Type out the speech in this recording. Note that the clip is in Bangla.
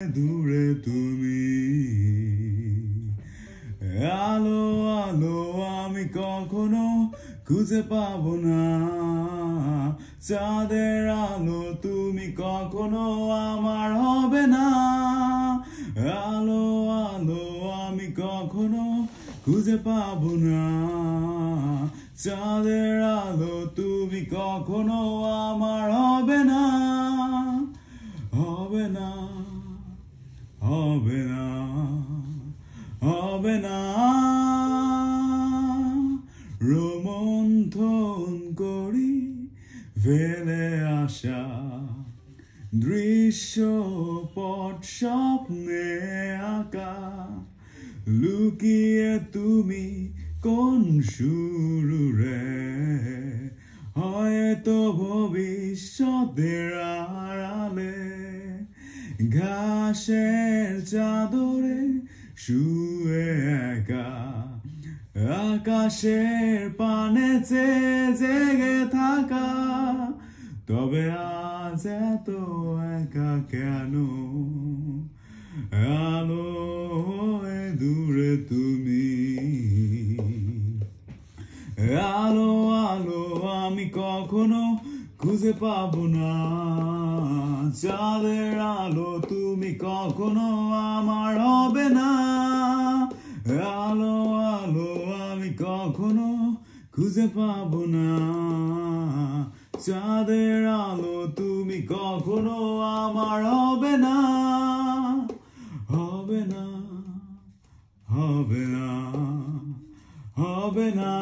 দূরে তুমি আলো আলো আমি কখনো খুঁজে পাবো না চাঁদের আলো তুমি কখনো আমার হবে না আলো আলো আমি কখনো খুঁজে পাবো না চাঁদের আলো তুমি কখনো আমার হবে না হবে না হবে না হবে না রোমন্থন করি ফেলে আসা দৃশ্যপট স্বপ্নে আঁকা লুকিয়ে তুমি কোন সুরে হয়তো ভবিষ্যতের আড়ালে ঘাসের চাদরে শুয়ে একা আকাশের পানে জেগে থাকা তবে আজ এত একা কেন আলো হয়ে দূরে তুমি আলো আলো আমি কখনো খুঁজে পাবো না চাঁদের আলো তুমি কখনো আমার হবে না আলো আলো আমি কখনো খুঁজে পাবো না চাঁদের আলো তুমি কখনো আমার হবে না হবে না হবে না হবে না